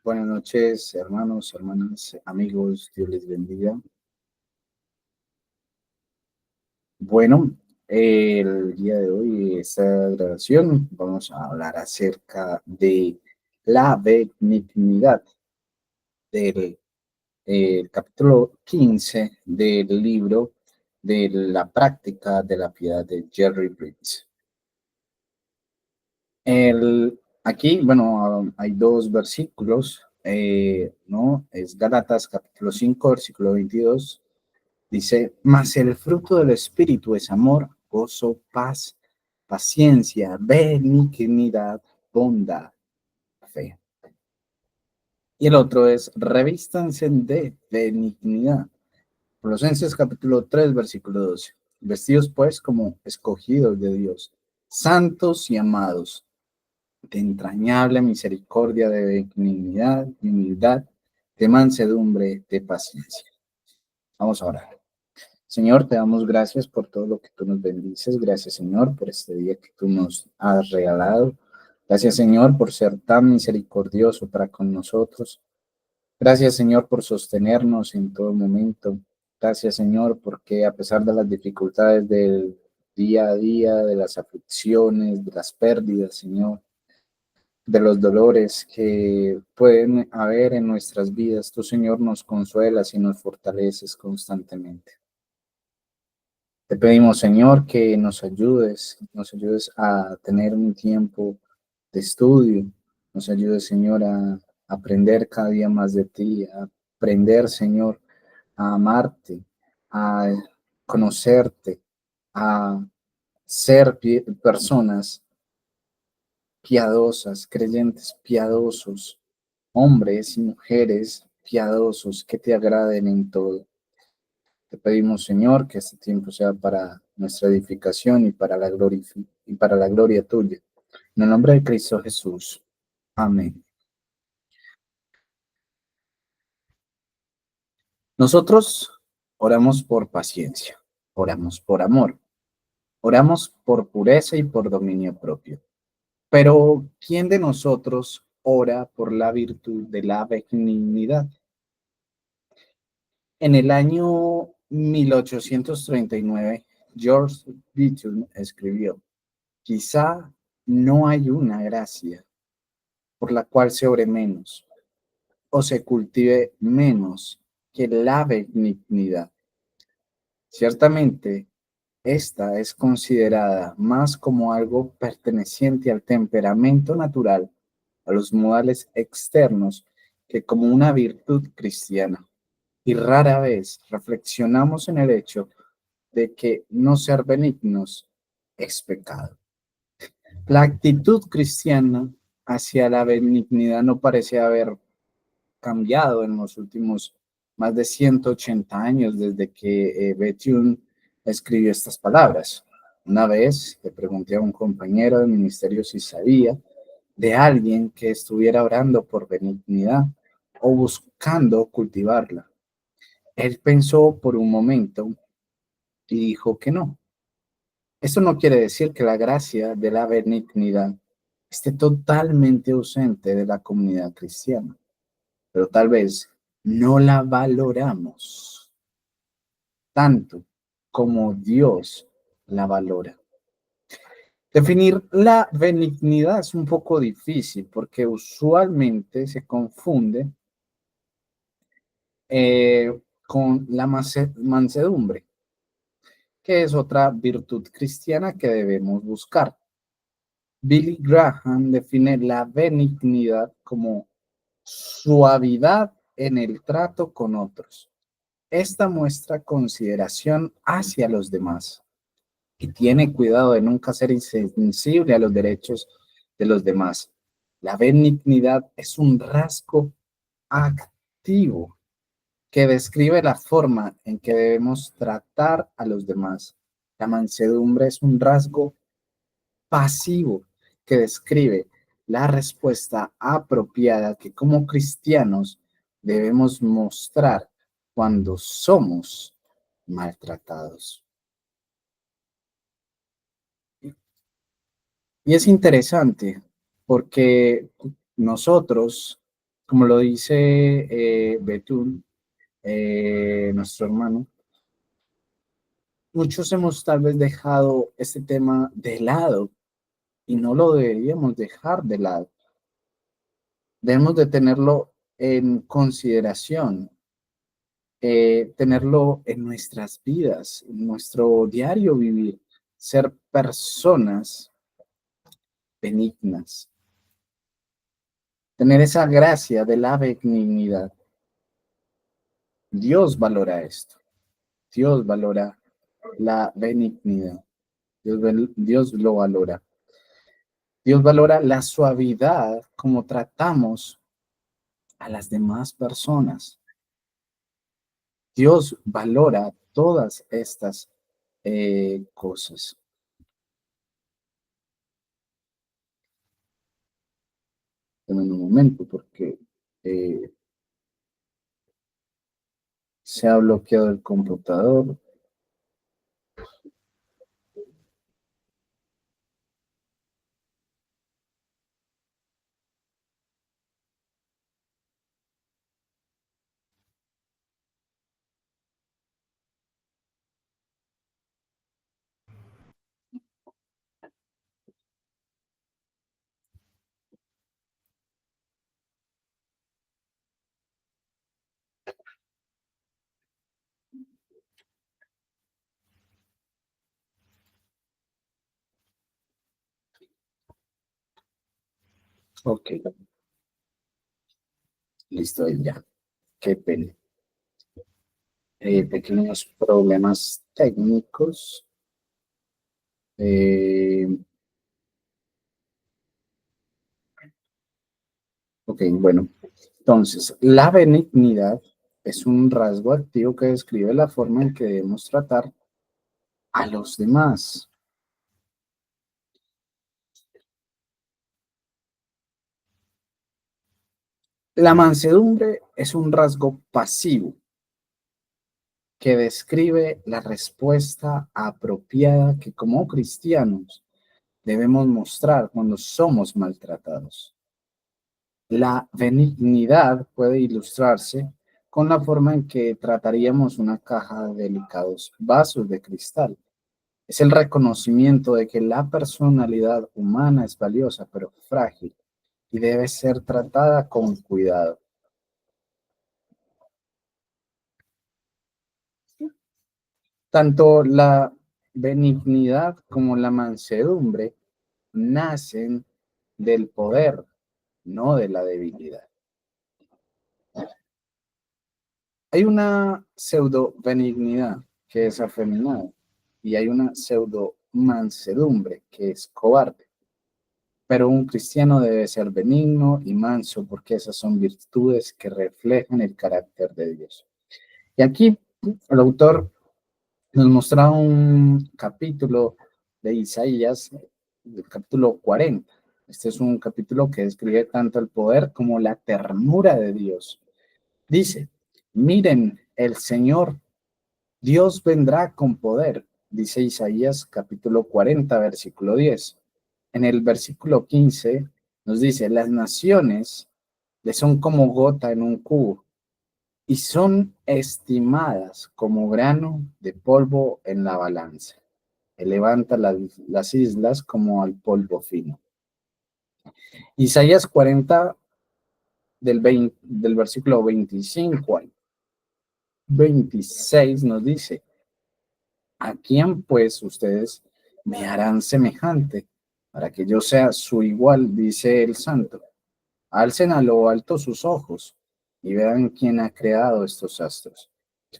Buenas noches, hermanos, hermanas, amigos, Dios les bendiga. Bueno, el día de hoy, esta grabación, vamos a hablar acerca de la benignidad del capítulo 15 del libro de la práctica de la piedad de Jerry Bridges. Aquí, bueno, hay dos versículos, ¿no? Es Gálatas capítulo 5, versículo 22. Dice, mas el fruto del Espíritu es amor, gozo, paz, paciencia, benignidad, bondad, fe. Y el otro es, revístanse de benignidad. Colosenses capítulo 3, versículo 12. Vestidos pues como escogidos de Dios, santos y amados, de entrañable misericordia, de benignidad, de humildad, de mansedumbre, de paciencia. Vamos a orar. Señor, te damos gracias por todo lo que tú nos bendices. Gracias, Señor, por este día que tú nos has regalado. Gracias, Señor, por ser tan misericordioso para con nosotros. Gracias, Señor, por sostenernos en todo momento. Gracias, Señor, porque a pesar de las dificultades del día a día, de las aflicciones, de las pérdidas, Señor, de los dolores que pueden haber en nuestras vidas, tú, Señor, nos consuelas y nos fortaleces constantemente. Te pedimos, Señor, que nos ayudes a tener un tiempo de estudio, nos ayudes, Señor, a aprender cada día más de ti, a aprender, Señor, a amarte, a conocerte, a ser personas piadosas, creyentes piadosos, hombres y mujeres piadosos que te agraden en todo. Te pedimos, Señor, que este tiempo sea para nuestra edificación y para la gloria tuya. En el nombre de Cristo Jesús. Amén. Nosotros oramos por paciencia, oramos por amor, oramos por pureza y por dominio propio. Pero, ¿quién de nosotros ora por la virtud de la benignidad? En el año 1839, George Beaton escribió: quizá no hay una gracia por la cual se obre menos o se cultive menos que la benignidad. Ciertamente, esta es considerada más como algo perteneciente al temperamento natural, a los modales externos, que como una virtud cristiana. Y rara vez reflexionamos en el hecho de que no ser benignos es pecado. La actitud cristiana hacia la benignidad no parece haber cambiado en los últimos más de 180 años desde que Bethune escribió estas palabras. Una vez le pregunté a un compañero de ministerio si sabía de alguien que estuviera orando por benignidad o buscando cultivarla. Él pensó por un momento y dijo que no. Esto no quiere decir que la gracia de la benignidad esté totalmente ausente de la comunidad cristiana, pero tal vez no la valoramos tanto como Dios la valora. Definir la benignidad es un poco difícil porque usualmente se confunde con la mansedumbre, que es otra virtud cristiana que debemos buscar. Billy Graham define la benignidad como suavidad en el trato con otros. Esta muestra consideración hacia los demás y tiene cuidado de nunca ser insensible a los derechos de los demás. La benignidad es un rasgo activo que describe la forma en que debemos tratar a los demás. La mansedumbre es un rasgo pasivo que describe la respuesta apropiada que como cristianos debemos mostrar cuando somos maltratados. Y es interesante porque nosotros Como lo dice Betún, nuestro hermano, muchos hemos tal vez dejado este tema de lado y no lo deberíamos dejar de lado. Debemos de tenerlo en consideración, tenerlo en nuestras vidas, en nuestro diario vivir, ser personas benignas, tener esa gracia de la benignidad. Dios valora esto, Dios valora la benignidad, Dios lo valora. Dios valora la suavidad como tratamos a las demás personas. Dios valora todas estas cosas. En un momento, porque eh, se ha bloqueado el computador. Ok, listo, ya. Qué pena. Pequeños problemas técnicos. Eh, ok, bueno. Entonces, la benignidad es un rasgo activo que describe la forma en que debemos tratar a los demás. La mansedumbre es un rasgo pasivo que describe la respuesta apropiada que como cristianos debemos mostrar cuando somos maltratados. La benignidad puede ilustrarse con la forma en que trataríamos una caja de delicados vasos de cristal. Es el reconocimiento de que la personalidad humana es valiosa pero frágil y debe ser tratada con cuidado. Tanto la benignidad como la mansedumbre nacen del poder, no de la debilidad. Hay una pseudo benignidad que es afeminada y hay una pseudo mansedumbre que es cobarde. Pero un cristiano debe ser benigno y manso porque esas son virtudes que reflejan el carácter de Dios. Y aquí el autor nos muestra un capítulo de Isaías, el capítulo 40. Este es un capítulo que describe tanto el poder como la ternura de Dios. Dice, miren, el Señor, Dios vendrá con poder, dice Isaías capítulo 40, versículo 10. En el versículo 15 nos dice, las naciones le son como gota en un cubo y son estimadas como grano de polvo en la balanza. Él levanta las islas como al polvo fino. Isaías 40 del versículo 25 al 26 nos dice, ¿a quién pues ustedes me harán semejante para que yo sea su igual? Dice el santo. Alcen a lo alto sus ojos y vean quién ha creado estos astros,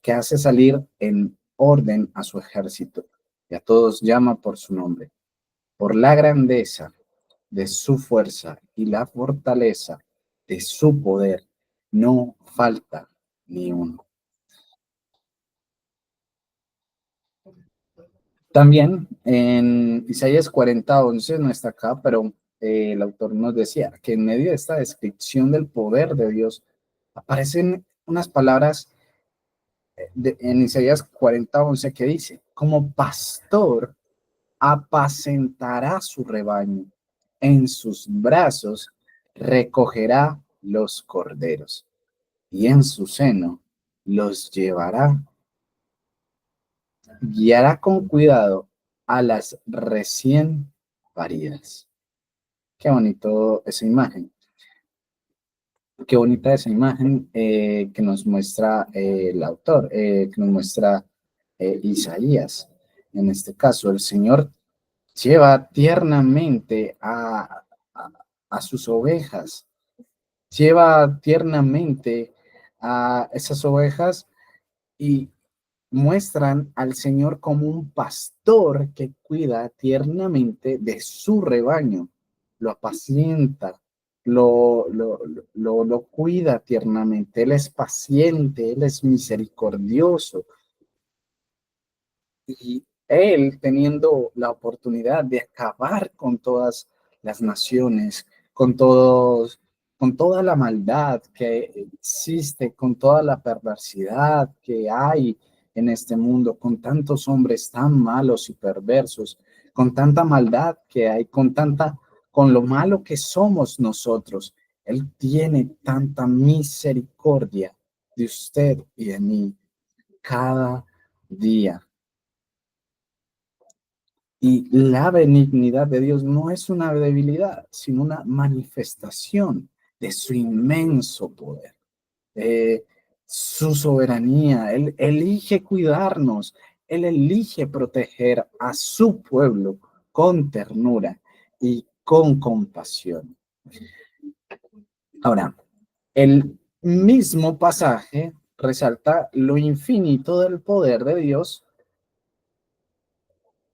que hace salir en orden a su ejército y a todos llama por su nombre, por la grandeza de su fuerza y la fortaleza de su poder. No falta ni uno. También en Isaías 40:11 no está acá, pero el autor nos decía que en medio de esta descripción del poder de Dios aparecen unas palabras en Isaías 40:11 que dice, como pastor apacentará su rebaño, en sus brazos recogerá los corderos, y en su seno los llevará, guiará con cuidado a las recién paridas. Qué bonito esa imagen. Qué bonita esa imagen que nos muestra el autor, que nos muestra Isaías. En este caso, el Señor lleva tiernamente a, a sus ovejas, lleva tiernamente a esas ovejas y muestran al Señor como un pastor que cuida tiernamente de su rebaño, lo apacienta, lo cuida tiernamente. Él es paciente, Él es misericordioso. Y Él, teniendo la oportunidad de acabar con todas las naciones, con todos, con toda la maldad que existe, con toda la perversidad que hay en este mundo, con tantos hombres tan malos y perversos, con tanta maldad que hay, con lo malo que somos nosotros. Él tiene tanta misericordia de usted y de mí cada día. Y la benignidad de Dios no es una debilidad, sino una manifestación de su inmenso poder, su soberanía. Él elige cuidarnos, Él elige proteger a su pueblo con ternura y con compasión. Ahora, el mismo pasaje resalta lo infinito del poder de Dios.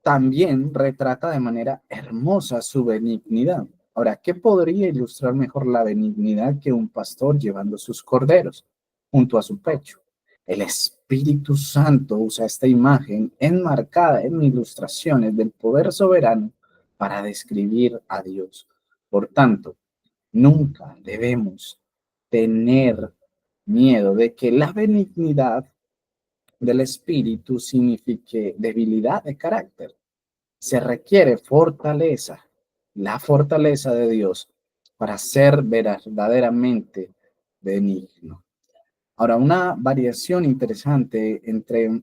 También retrata de manera hermosa su benignidad. Ahora, ¿qué podría ilustrar mejor la benignidad que un pastor llevando sus corderos junto a su pecho? El Espíritu Santo usa esta imagen enmarcada en ilustraciones del poder soberano para describir a Dios. Por tanto, nunca debemos tener miedo de que la benignidad del Espíritu signifique debilidad de carácter. Se requiere fortaleza, la fortaleza de Dios para ser verdaderamente benigno. Ahora, una variación interesante eh,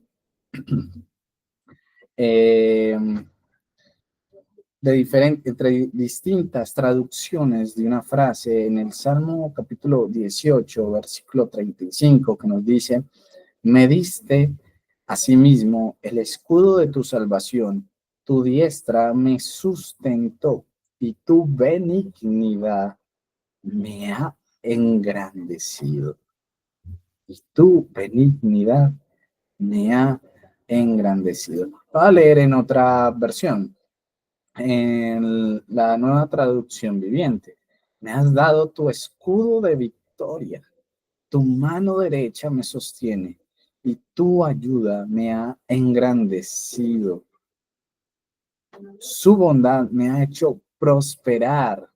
entre distintas traducciones de una frase en el Salmo capítulo 18, versículo 35, que nos dice: me diste asimismo el escudo de tu salvación, tu diestra me sustentó y tu benignidad me ha engrandecido. Y tu benignidad me ha engrandecido. Voy a leer en otra versión, en la Nueva Traducción Viviente. Me has dado tu escudo de victoria. Tu mano derecha me sostiene y tu ayuda me ha engrandecido. Su bondad me ha hecho prosperar.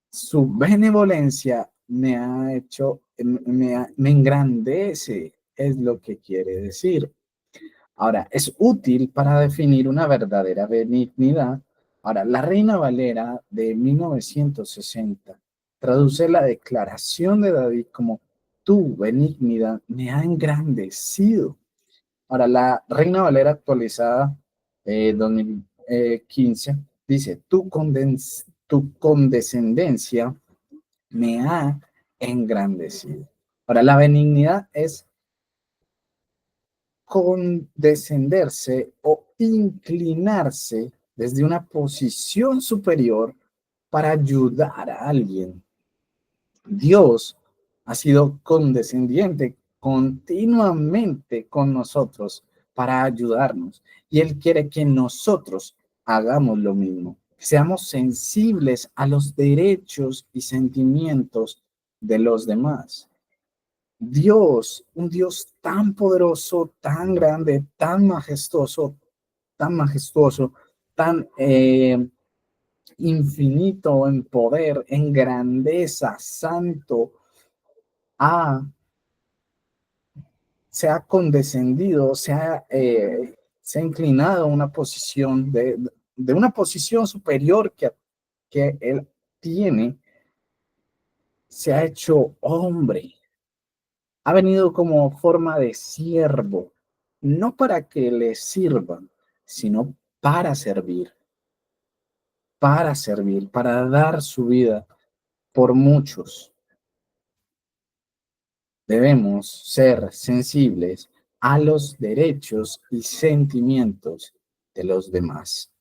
Su benevolencia me ha hecho, me engrandece, es lo que quiere decir. Ahora, es útil para definir una verdadera benignidad. Ahora, la Reina Valera de 1960 traduce la declaración de David como: tu benignidad me ha engrandecido. Ahora, la Reina Valera actualizada 2015 dice: tu condescendencia me ha engrandecido. Ahora, la benignidad es condescenderse o inclinarse desde una posición superior para ayudar a alguien. Dios ha sido condescendiente continuamente con nosotros para ayudarnos, y Él quiere que nosotros hagamos lo mismo, que seamos sensibles a los derechos y sentimientos de los demás. Dios, un Dios tan poderoso, tan grande, tan majestuoso, tan infinito en poder, en grandeza, santo, se ha condescendido, se ha inclinado a una posición de una posición superior que Él tiene, se ha hecho hombre, ha venido como forma de siervo, no para que le sirvan, sino para servir, para dar su vida por muchos. Debemos ser sensibles a los derechos y sentimientos de los demás.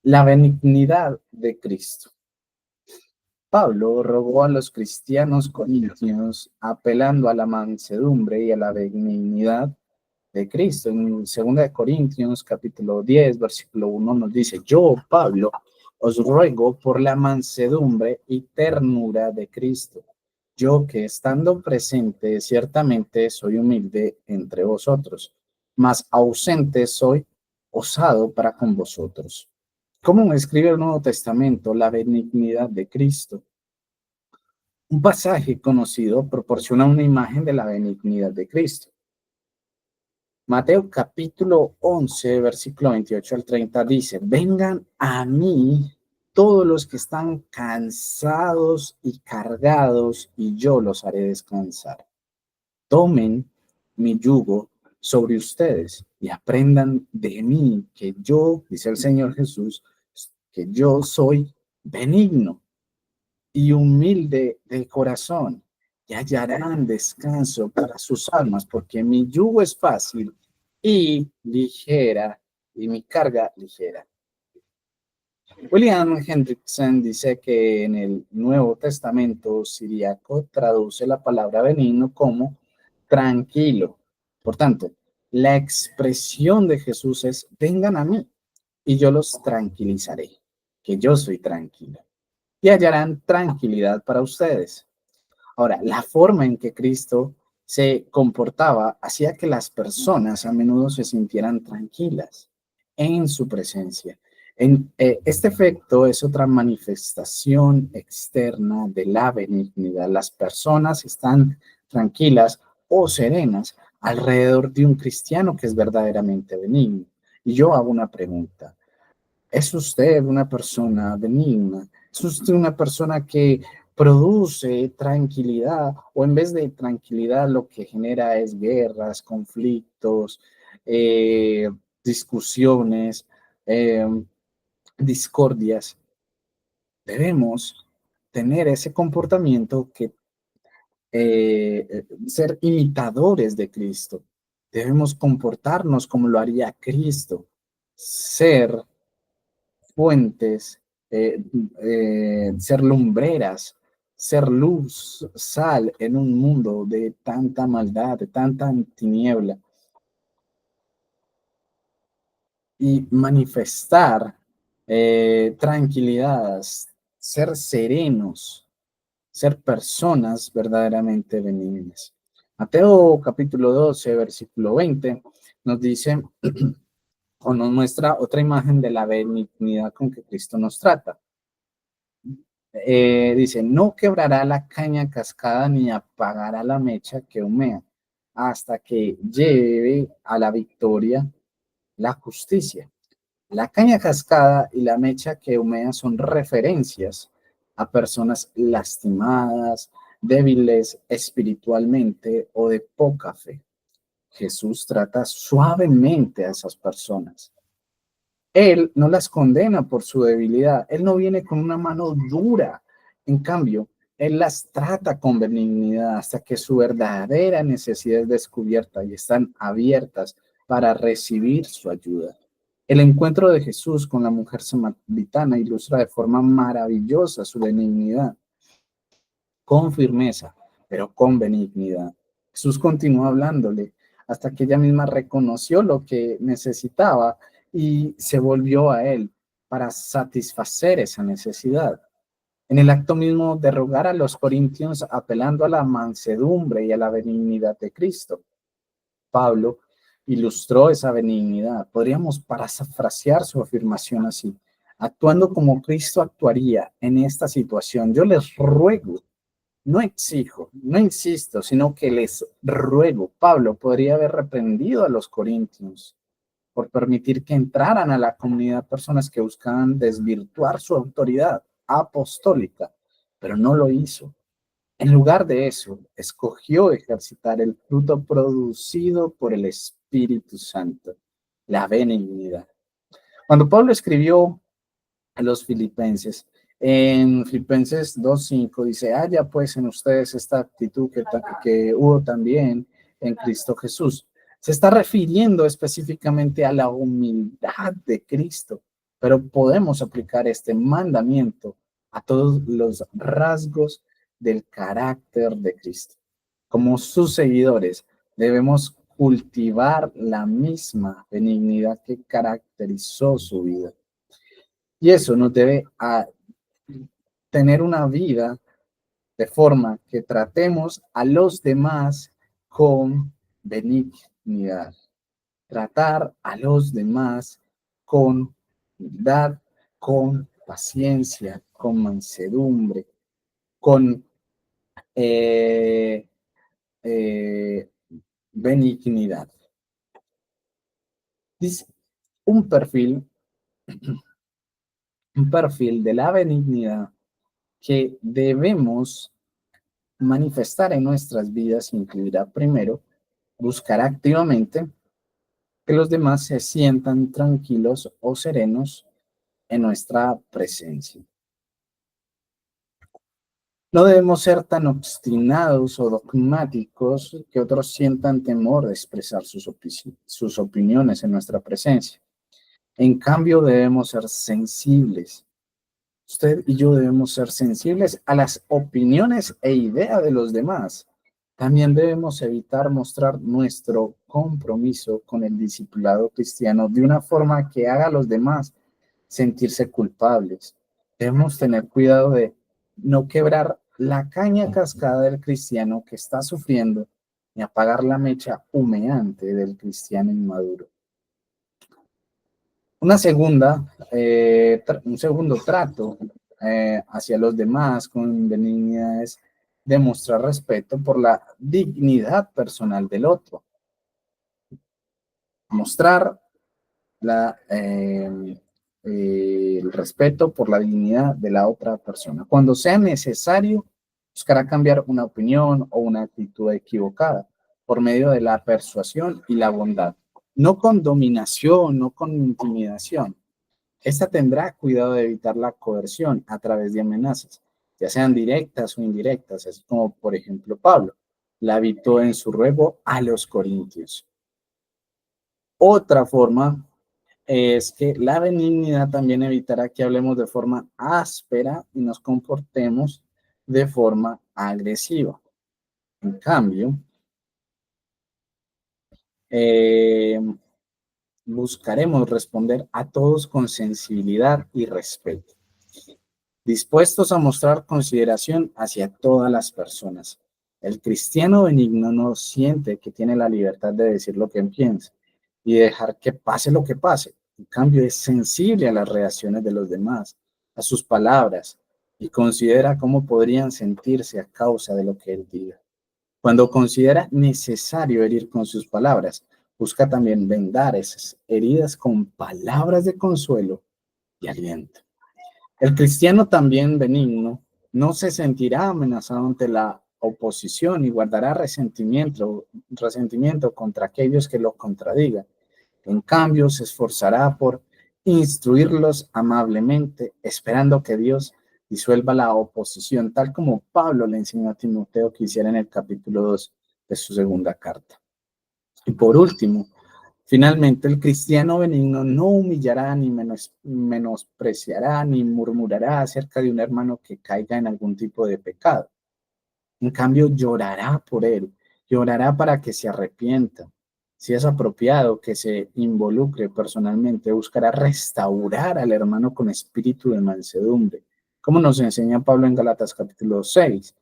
La benignidad de Cristo. Pablo rogó a los cristianos corintios apelando a la mansedumbre y a la benignidad de Cristo. En 2 Corintios capítulo 10, versículo 1 nos dice: yo, Pablo, os ruego por la mansedumbre y ternura de Cristo. Yo que estando presente ciertamente soy humilde entre vosotros, mas ausente soy osado para con vosotros. ¿Cómo escribe el Nuevo Testamento la benignidad de Cristo? Un pasaje conocido proporciona una imagen de la benignidad de Cristo. Mateo capítulo 11, versículo 28 al 30 dice: vengan a mí todos los que están cansados y cargados, y yo los haré descansar. Tomen mi yugo sobre ustedes y aprendan de mí, que yo, dice el Señor Jesús, que yo soy benigno y humilde de corazón, y hallarán descanso para sus almas, porque mi yugo es fácil y ligera, y mi carga ligera. William Hendrickson dice que en el Nuevo Testamento siríaco traduce la palabra benigno como tranquilo. Por tanto, la expresión de Jesús es: vengan a mí y yo los tranquilizaré, que yo soy tranquilo, y hallarán tranquilidad para ustedes. Ahora, la forma en que Cristo se comportaba hacía que las personas a menudo se sintieran tranquilas en su presencia. Este efecto es otra manifestación externa de la benignidad. Las personas están tranquilas o serenas alrededor de un cristiano que es verdaderamente benigno. Y yo hago una pregunta: ¿es usted una persona benigna? ¿Es usted una persona que produce tranquilidad, o en vez de tranquilidad lo que genera es guerras, conflictos, eh, discusiones, eh, discordias? Debemos tener ese comportamiento que ser imitadores de Cristo. Debemos comportarnos como lo haría Cristo, ser fuentes, ser lumbreras, ser luz, sal en un mundo de tanta maldad, de tanta tiniebla, y manifestar tranquilidad, ser serenos, ser personas verdaderamente benignas. Mateo capítulo 12, versículo 20 nos dice o nos muestra otra imagen de la benignidad con que Cristo nos trata. Dice: no quebrará la caña cascada ni apagará la mecha que humea, hasta que lleve a la victoria la justicia. La caña cascada y la mecha que humea son referencias a personas lastimadas, débiles espiritualmente o de poca fe. Jesús trata suavemente a esas personas. Él no las condena por su debilidad. Él no viene con una mano dura. En cambio, Él las trata con benignidad hasta que su verdadera necesidad es descubierta y están abiertas para recibir su ayuda. El encuentro de Jesús con la mujer samaritana ilustra de forma maravillosa su benignidad, con firmeza, pero con benignidad. Jesús continuó hablándole hasta que ella misma reconoció lo que necesitaba y se volvió a él para satisfacer esa necesidad. En el acto mismo de rogar a los corintios apelando a la mansedumbre y a la benignidad de Cristo, Pablo ilustró esa benignidad. Podríamos parafrasear su afirmación así: actuando como Cristo actuaría en esta situación, yo les ruego, no exijo, no insisto, sino que les ruego. Pablo podría haber reprendido a los corintios por permitir que entraran a la comunidad personas que buscaban desvirtuar su autoridad. apostólica, pero no lo hizo. En lugar de eso, escogió ejercitar el fruto producido por el Espíritu Santo, la benignidad. Cuando Pablo escribió a los filipenses, en Filipenses 2:5 dice, haya pues en ustedes esta actitud que hubo también en Cristo Jesús. Se está refiriendo específicamente a la humildad de Cristo, pero podemos aplicar este mandamiento a todos los rasgos del carácter de Cristo. Como sus seguidores, debemos cultivar la misma benignidad que caracterizó su vida. Y eso nos debe a tener una vida de forma que tratemos a los demás con benignidad. Tratar a los demás con humildad, con paciencia, con mansedumbre, con eh, eh, benignidad. Dice un perfil de la benignidad que debemos manifestar en nuestras vidas incluirá primero buscar activamente que los demás se sientan tranquilos o serenos en nuestra presencia. No debemos ser tan obstinados o dogmáticos que otros sientan temor de expresar sus opiniones en nuestra presencia. En cambio, debemos ser sensibles. Usted y yo debemos ser sensibles a las opiniones e ideas de los demás. También debemos evitar mostrar nuestro compromiso con el discipulado cristiano de una forma que haga a los demás sentirse culpables. Debemos tener cuidado de no quebrar la caña cascada del cristiano que está sufriendo ni apagar la mecha humeante del cristiano inmaduro. Un segundo trato hacia los demás con benignidad es demostrar respeto por la dignidad personal del otro. Mostrar el respeto por la dignidad de la otra persona. Cuando sea necesario, buscará cambiar una opinión o una actitud equivocada por medio de la persuasión y la bondad. No con dominación, no con intimidación. Esta tendrá cuidado de evitar la coerción a través de amenazas, ya sean directas o indirectas, así como por ejemplo Pablo la evitó en su ruego a los corintios. Otra forma es que la benignidad también evitará que hablemos de forma áspera y nos comportemos de forma agresiva. En cambio, buscaremos responder a todos con sensibilidad y respeto, dispuestos a mostrar consideración hacia todas las personas. El cristiano benigno no siente que tiene la libertad de decir lo que piensa y dejar que pase lo que pase. En cambio, es sensible a las reacciones de los demás, a sus palabras, y considera cómo podrían sentirse a causa de lo que él diga. Cuando considera necesario herir con sus palabras, busca también vendar esas heridas con palabras de consuelo y aliento. El cristiano también benigno no se sentirá amenazado ante la oposición y guardará resentimiento contra aquellos que lo contradigan. En cambio, se esforzará por instruirlos amablemente, esperando que Dios disuelva la oposición, tal como Pablo le enseñó a Timoteo que hiciera en el capítulo 2 de su segunda carta. Y por último, finalmente, el cristiano benigno no humillará, ni menospreciará, ni murmurará acerca de un hermano que caiga en algún tipo de pecado. En cambio, llorará por él, llorará para que se arrepienta. Si es apropiado que se involucre personalmente, buscará restaurar al hermano con espíritu de mansedumbre, como nos enseña Pablo en Gálatas capítulo 6,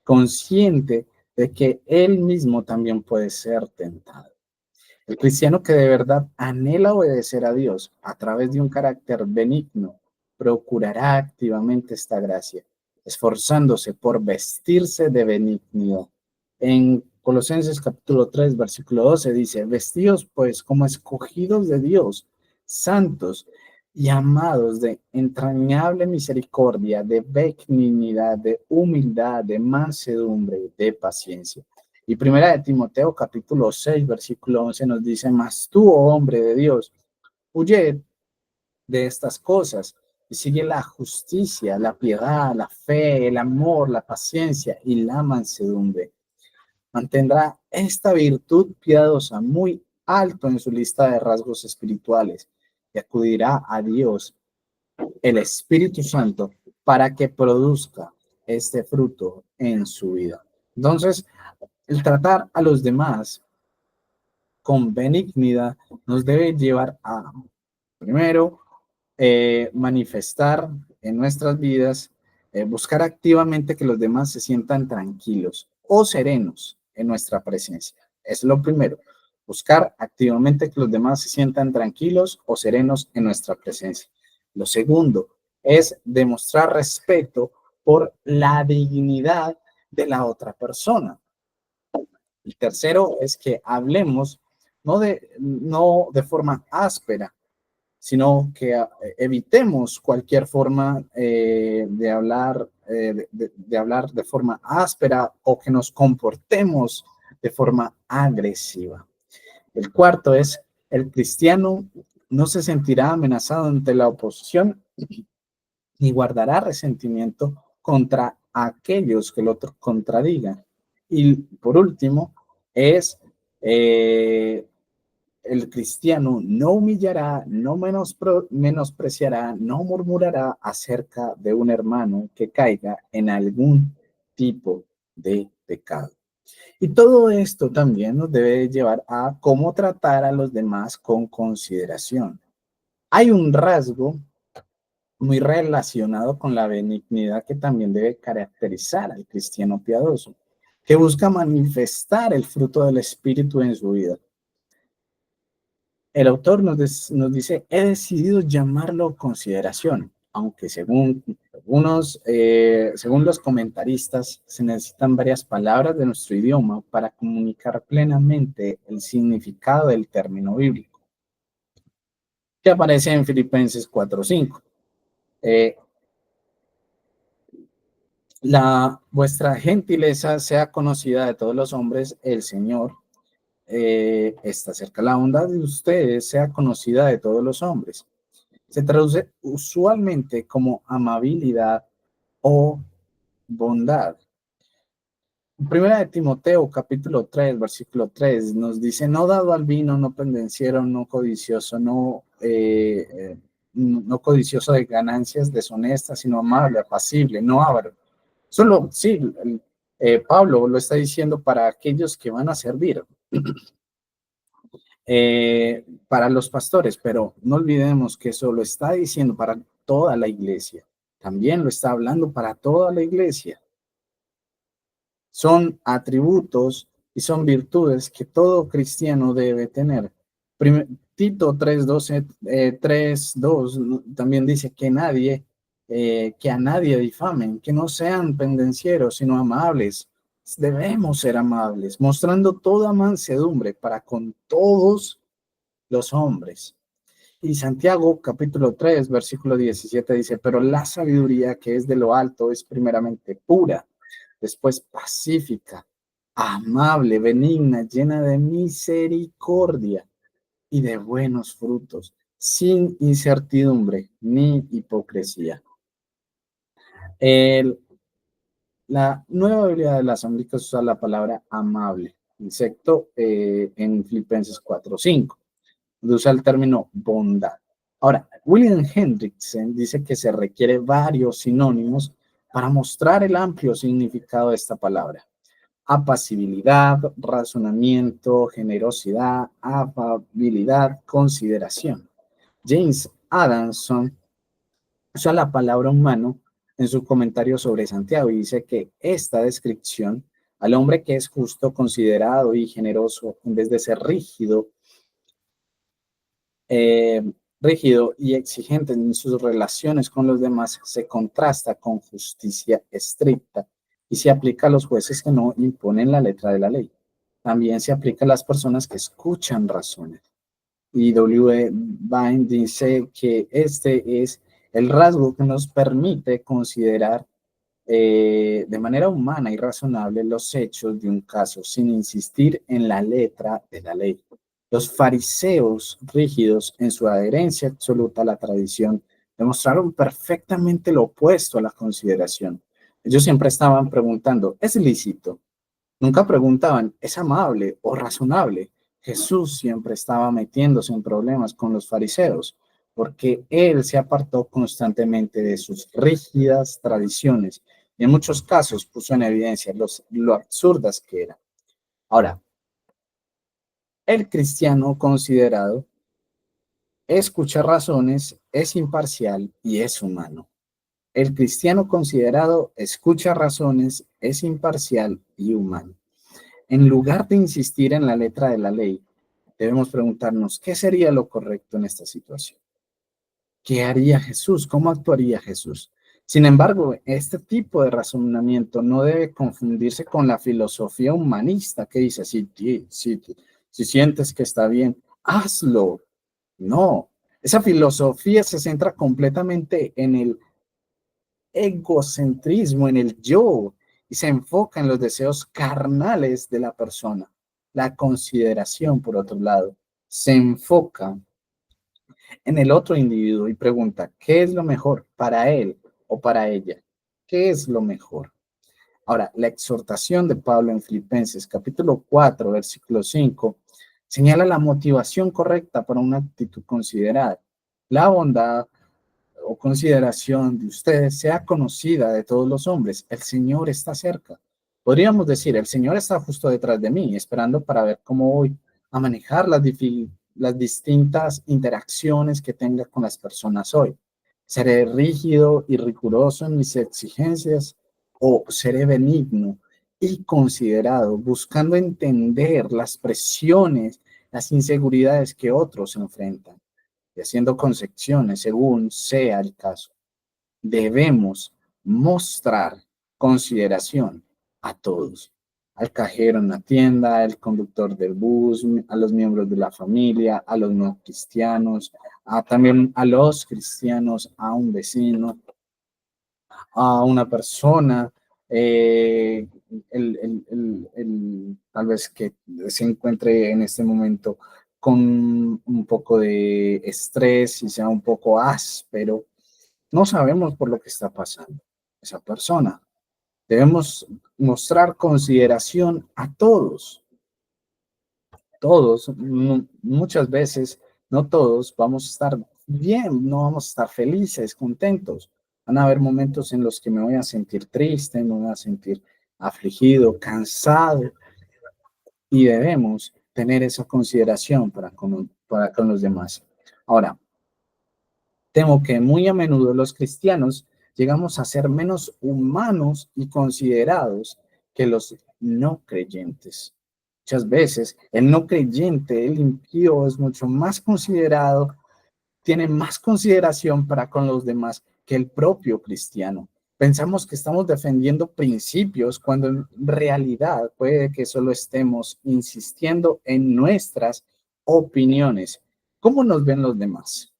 consciente de que él mismo también puede ser tentado. El cristiano que de verdad anhela obedecer a Dios a través de un carácter benigno, procurará activamente esta gracia, esforzándose por vestirse de benignidad. En Colosenses capítulo 3, versículo 12 dice, vestidos pues como escogidos de Dios, santos y amados de entrañable misericordia, de benignidad, de humildad, de mansedumbre, de paciencia. Y primera de Timoteo, capítulo 6, versículo 11 nos dice, mas tú, oh hombre de Dios, huye de estas cosas y sigue la justicia, la piedad, la fe, el amor, la paciencia y la mansedumbre. Mantendrá esta virtud piadosa muy alto en su lista de rasgos espirituales y acudirá a Dios, el Espíritu Santo, para que produzca este fruto en su vida. Entonces, el tratar a los demás con benignidad nos debe llevar a, primero, manifestar en nuestras vidas, buscar activamente que los demás se sientan tranquilos o serenos en nuestra presencia. Es lo primero, buscar activamente que los demás se sientan tranquilos o serenos en nuestra presencia. Lo segundo es demostrar respeto por la dignidad de la otra persona. El tercero es que hablemos no de forma áspera, sino que evitemos cualquier forma de hablar de forma áspera o que nos comportemos de forma agresiva. El cuarto es, el cristiano no se sentirá amenazado ante la oposición ni guardará resentimiento contra aquellos que lo contradigan. Y por último, es el cristiano no humillará, no menospreciará, no murmurará acerca de un hermano que caiga en algún tipo de pecado. Y todo esto también nos debe llevar a cómo tratar a los demás con consideración. Hay un rasgo muy relacionado con la benignidad que también debe caracterizar al cristiano piadoso, que busca manifestar el fruto del Espíritu en su vida. El autor nos dice, he decidido llamarlo consideración, aunque según según los comentaristas, se necesitan varias palabras de nuestro idioma para comunicar plenamente el significado del término bíblico, que aparece en Filipenses 4:5. Vuestra gentileza sea conocida de todos los hombres, el Señor está cerca. La bondad de ustedes sea conocida de todos los hombres. Se traduce usualmente como amabilidad o bondad. Primera de Timoteo, capítulo 3, versículo 3, nos dice, no dado al vino, no pendenciero, no codicioso, no codicioso de ganancias deshonestas, sino amable, apacible, no avaro. Solo, sí, Pablo lo está diciendo para aquellos que van a servir, para los pastores, pero no olvidemos que eso lo está diciendo para toda la iglesia. También lo está hablando para toda la iglesia. Son atributos y son virtudes que todo cristiano debe tener. Tito 3:12, 3:2 también dice que a nadie difamen, que no sean pendencieros, sino amables. Debemos ser amables, mostrando toda mansedumbre para con todos los hombres. Y Santiago capítulo 3, versículo 17 dice, pero la sabiduría que es de lo alto es primeramente pura, después pacífica, amable, benigna, llena de misericordia y de buenos frutos, sin incertidumbre ni hipocresía. La Nueva Biblia de las Américas usa la palabra amable, excepto en Filipenses 4:5, donde usa el término bondad. Ahora, William Hendrickson dice que se requiere varios sinónimos para mostrar el amplio significado de esta palabra. Apacibilidad, razonamiento, generosidad, afabilidad, consideración. James Adamson usa la palabra humano en su comentario sobre Santiago y dice que esta descripción al hombre que es justo, considerado y generoso, en vez de ser rígido y exigente en sus relaciones con los demás, se contrasta con justicia estricta y se aplica a los jueces que no imponen la letra de la ley. También se aplica a las personas que escuchan razones. Y W. Vine dice que este es el rasgo que nos permite considerar de manera humana y razonable los hechos de un caso sin insistir en la letra de la ley. Los fariseos, rígidos en su adherencia absoluta a la tradición, demostraron perfectamente lo opuesto a la consideración. Ellos siempre estaban preguntando, ¿es lícito? Nunca preguntaban, ¿es amable o razonable? Jesús siempre estaba metiéndose en problemas con los fariseos, porque él se apartó constantemente de sus rígidas tradiciones y en muchos casos puso en evidencia lo absurdas que eran. Ahora, el cristiano considerado escucha razones, es imparcial y es humano. El cristiano considerado escucha razones, es imparcial y humano. En lugar de insistir en la letra de la ley, debemos preguntarnos, ¿qué sería lo correcto en esta situación? ¿Qué haría Jesús? ¿Cómo actuaría Jesús? Sin embargo, este tipo de razonamiento no debe confundirse con la filosofía humanista que dice, si sientes que está bien, hazlo. No, esa filosofía se centra completamente en el egocentrismo, en el yo, y se enfoca en los deseos carnales de la persona. La consideración, por otro lado, se enfoca en el otro individuo y pregunta, ¿qué es lo mejor para él o para ella? ¿Qué es lo mejor? Ahora, la exhortación de Pablo en Filipenses capítulo 4, versículo 5, señala la motivación correcta para una actitud considerada. La bondad o consideración de ustedes sea conocida de todos los hombres. El Señor está cerca. Podríamos decir, el Señor está justo detrás de mí, esperando para ver cómo voy a manejar las distintas interacciones que tenga con las personas hoy. ¿Seré rígido y riguroso en mis exigencias o seré benigno y considerado, buscando entender las presiones, las inseguridades que otros enfrentan y haciendo concesiones según sea el caso? Debemos mostrar consideración a todos, al cajero en la tienda, al conductor del bus, a los miembros de la familia, a los no cristianos, también a los cristianos, a un vecino, a una persona, tal vez que se encuentre en este momento con un poco de estrés y sea un poco áspero. No sabemos por lo que está pasando esa persona. Debemos mostrar consideración a todos. Todos, muchas veces, no todos vamos a estar bien, no vamos a estar felices, contentos. Van a haber momentos en los que me voy a sentir triste, me voy a sentir afligido, cansado, y debemos tener esa consideración para con los demás. Ahora, temo que muy a menudo los cristianos llegamos a ser menos humanos y considerados que los no creyentes. Muchas veces el no creyente, el impío, es mucho más considerado, tiene más consideración para con los demás que el propio cristiano. Pensamos que estamos defendiendo principios cuando en realidad puede que solo estemos insistiendo en nuestras opiniones. ¿Cómo nos ven los demás?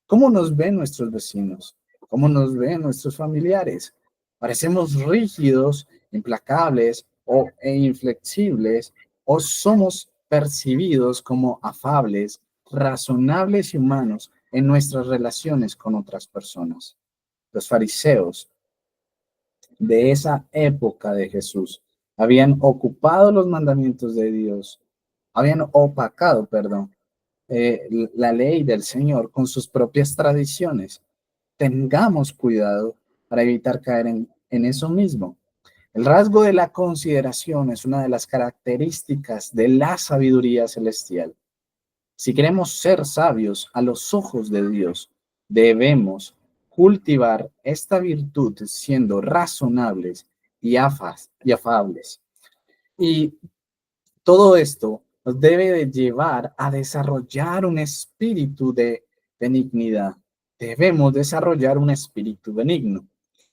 ¿Cómo nos ven nuestros vecinos? ¿Cómo nos ven nuestros familiares? ¿Parecemos rígidos, implacables e inflexibles o somos percibidos como afables, razonables y humanos en nuestras relaciones con otras personas? Los fariseos de esa época de Jesús habían ocupado los mandamientos de Dios, habían opacado, perdón, la ley del Señor con sus propias tradiciones. Tengamos cuidado para evitar caer en eso mismo. El rasgo de la consideración es una de las características de la sabiduría celestial. Si queremos ser sabios a los ojos de Dios, debemos cultivar esta virtud siendo razonables y afables. Y todo esto nos debe de llevar a desarrollar un espíritu de benignidad. Debemos desarrollar un espíritu benigno.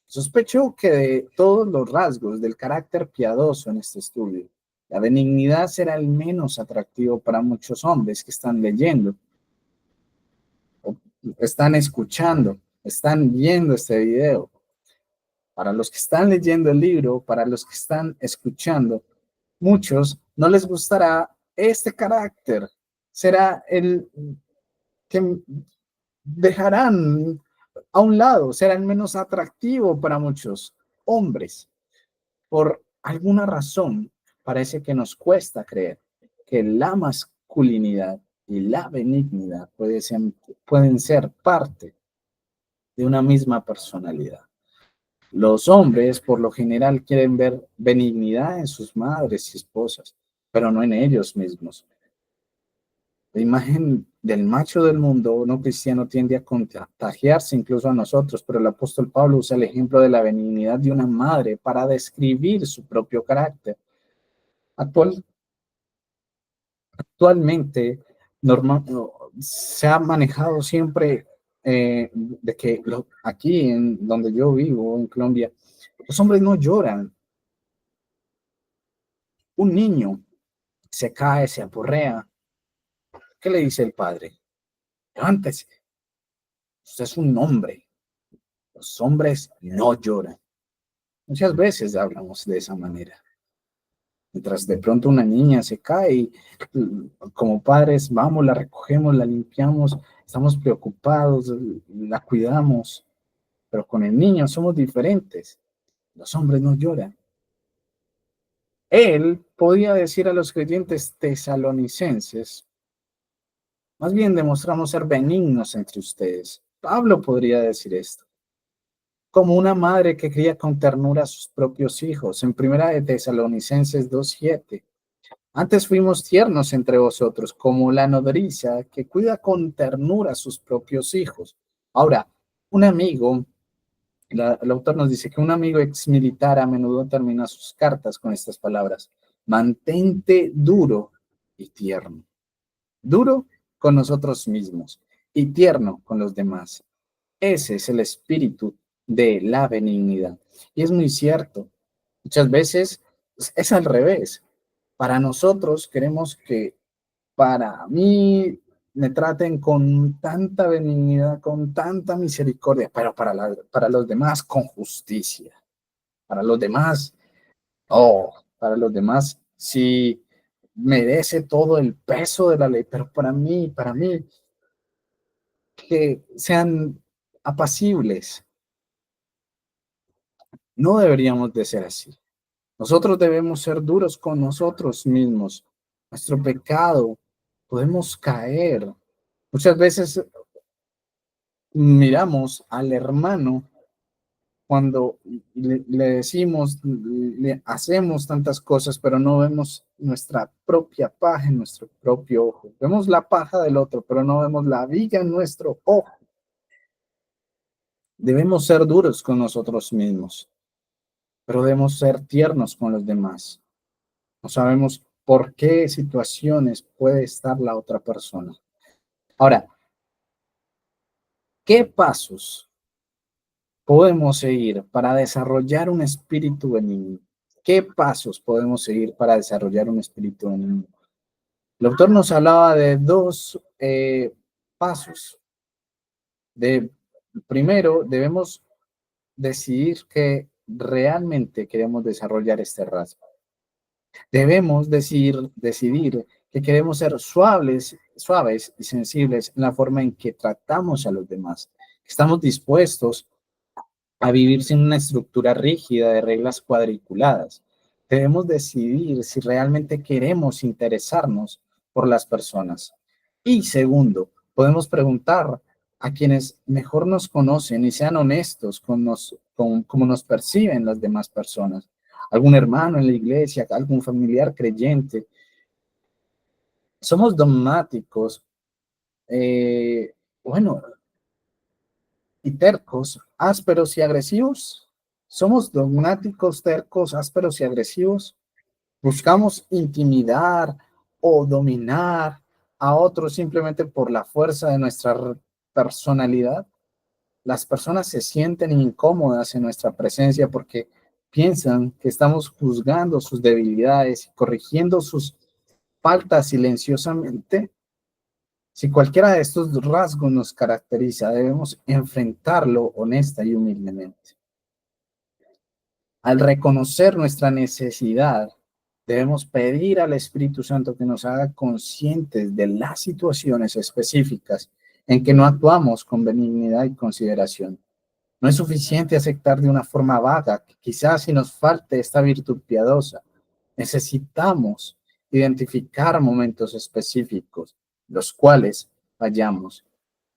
Sospecho que de todos los rasgos del carácter piadoso en este estudio, La benignidad será el menos atractivo para muchos hombres que están leyendo, o están escuchando, están viendo este video. Para los que están leyendo el libro, para los que están escuchando, muchos no les gustará este carácter. Será el que dejarán a un lado, será el menos atractivo para muchos hombres. Por alguna razón, parece que nos cuesta creer que la masculinidad y la benignidad pueden ser parte de una misma personalidad. Los hombres, por lo general, quieren ver benignidad en sus madres y esposas, pero no en ellos mismos. La imagen del macho del mundo no cristiano tiende a contagiarse incluso a nosotros, pero el apóstol Pablo usa el ejemplo de la benignidad de una madre para describir su propio carácter. Actualmente, se ha manejado siempre de que aquí, en donde yo vivo, en Colombia, los hombres no lloran. Un niño se cae, se aporrea. ¿Qué le dice el padre? Levántese, usted es un hombre. Los hombres no lloran. Muchas veces hablamos de esa manera. Mientras de pronto una niña se cae y como padres vamos, la recogemos, la limpiamos, estamos preocupados, la cuidamos, pero con el niño somos diferentes. Los hombres no lloran. Él podía decir a los creyentes tesalonicenses, más bien demostramos ser benignos entre ustedes. Pablo podría decir esto. Como una madre que cría con ternura a sus propios hijos. En primera de Tesalonicenses 2:7. Antes fuimos tiernos entre vosotros, como la nodriza que cuida con ternura a sus propios hijos. Ahora, un amigo, el autor nos dice que un amigo exmilitar a menudo termina sus cartas con estas palabras: mantente duro y tierno. Duro con nosotros mismos y tierno con los demás. Ese es el espíritu de la benignidad. Y es muy cierto. Muchas veces es al revés. Para nosotros queremos que para mí me traten con tanta benignidad, con tanta misericordia, pero para los demás con justicia. Para los demás, oh, para los demás sí merece todo el peso de la ley, pero para mí, que sean apacibles. No deberíamos de ser así. Nosotros debemos ser duros con nosotros mismos. Nuestro pecado, podemos caer. Muchas veces miramos al hermano cuando le decimos, le hacemos tantas cosas, pero no vemos nuestra propia paja en nuestro propio ojo. Vemos la paja del otro, pero no vemos la viga en nuestro ojo. Debemos ser duros con nosotros mismos, pero debemos ser tiernos con los demás. No sabemos por qué situaciones puede estar la otra persona. Ahora, ¿qué pasos podemos seguir para desarrollar un espíritu benigno? ¿Qué pasos podemos seguir para desarrollar un espíritu benigno? El autor nos hablaba de dos pasos. Primero, debemos decidir que realmente queremos desarrollar este rasgo. Debemos decidir que queremos ser suaves y sensibles en la forma en que tratamos a los demás. Estamos dispuestos a vivir sin una estructura rígida de reglas cuadriculadas. Debemos decidir si realmente queremos interesarnos por las personas. Y segundo, podemos preguntar a quienes mejor nos conocen y sean honestos con cómo nos perciben las demás personas. Algún hermano en la iglesia, algún familiar creyente. Somos dogmáticos, bueno, y tercos, ásperos y agresivos. Somos dogmáticos, tercos, ásperos y agresivos. Buscamos intimidar o dominar a otros simplemente por la fuerza de nuestra personalidad. Las personas se sienten incómodas en nuestra presencia porque piensan que estamos juzgando sus debilidades y corrigiendo sus faltas silenciosamente. Si cualquiera de estos rasgos nos caracteriza, debemos enfrentarlo honesta y humildemente. Al reconocer nuestra necesidad, debemos pedir al Espíritu Santo que nos haga conscientes de las situaciones específicas en que no actuamos con benignidad y consideración. No es suficiente aceptar de una forma vaga que quizás si nos falte esta virtud piadosa. Necesitamos identificar momentos específicos, los cuales fallamos.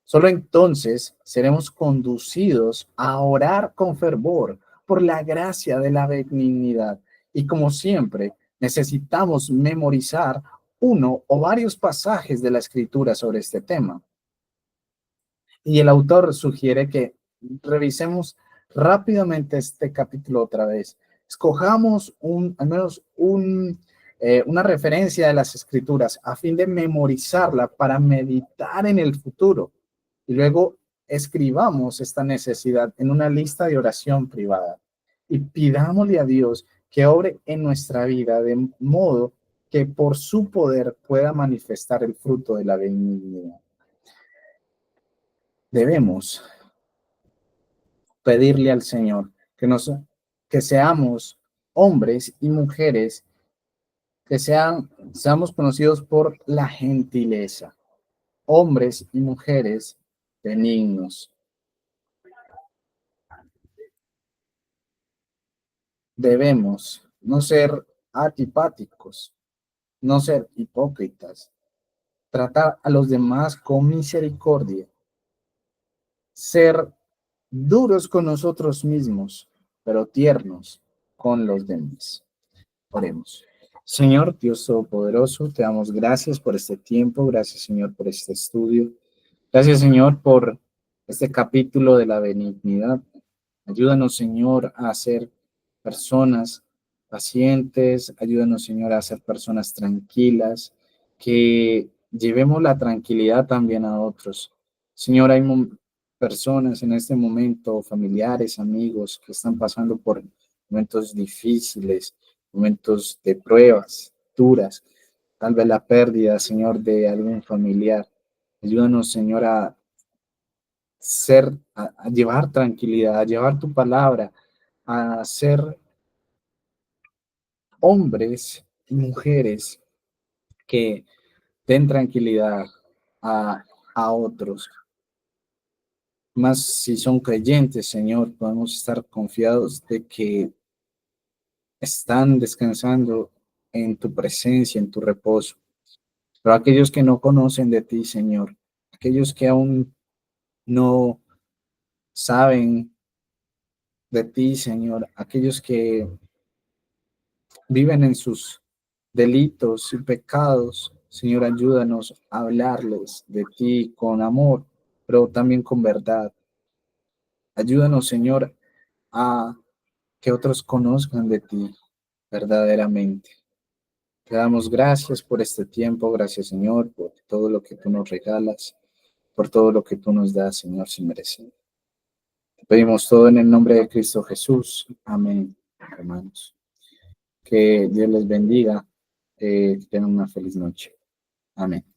Solo entonces seremos conducidos a orar con fervor por la gracia de la benignidad. Y como siempre, necesitamos memorizar uno o varios pasajes de la Escritura sobre este tema. Y el autor sugiere que revisemos rápidamente este capítulo otra vez. Escojamos al menos una referencia de las Escrituras a fin de memorizarla para meditar en el futuro. Y luego escribamos esta necesidad en una lista de oración privada y pidámosle a Dios que obre en nuestra vida de modo que por su poder pueda manifestar el fruto de la benignidad. Debemos pedirle al Señor que seamos hombres y mujeres que seamos conocidos por la gentileza, hombres y mujeres benignos. Debemos no ser antipáticos, no ser hipócritas, tratar a los demás con misericordia, ser duros con nosotros mismos, pero tiernos con los demás. Oremos. Señor Dios Todopoderoso, te damos gracias por este tiempo, gracias Señor por este estudio, gracias Señor por este capítulo de la benignidad. Ayúdanos Señor a ser personas pacientes, ayúdanos Señor a ser personas tranquilas, que llevemos la tranquilidad también a otros. Señor, hay personas en este momento, familiares, amigos, que están pasando por momentos difíciles, momentos de pruebas duras, tal vez la pérdida, Señor, de algún familiar. Ayúdanos, Señor, a llevar tranquilidad, a llevar tu palabra, a ser hombres y mujeres que den tranquilidad a otros. Más si son creyentes, Señor, podemos estar confiados de que están descansando en tu presencia, en tu reposo. Pero aquellos que no conocen de ti, Señor, aquellos que aún no saben de ti, Señor, aquellos que viven en sus delitos y pecados, Señor, ayúdanos a hablarles de ti con amor, pero también con verdad. Ayúdanos, Señor, a que otros conozcan de ti verdaderamente. Te damos gracias por este tiempo, gracias Señor, por todo lo que tú nos regalas, por todo lo que tú nos das, Señor, sin merecer. Te pedimos todo en el nombre de Cristo Jesús. Amén, hermanos. Que Dios les bendiga, que tengan una feliz noche. Amén.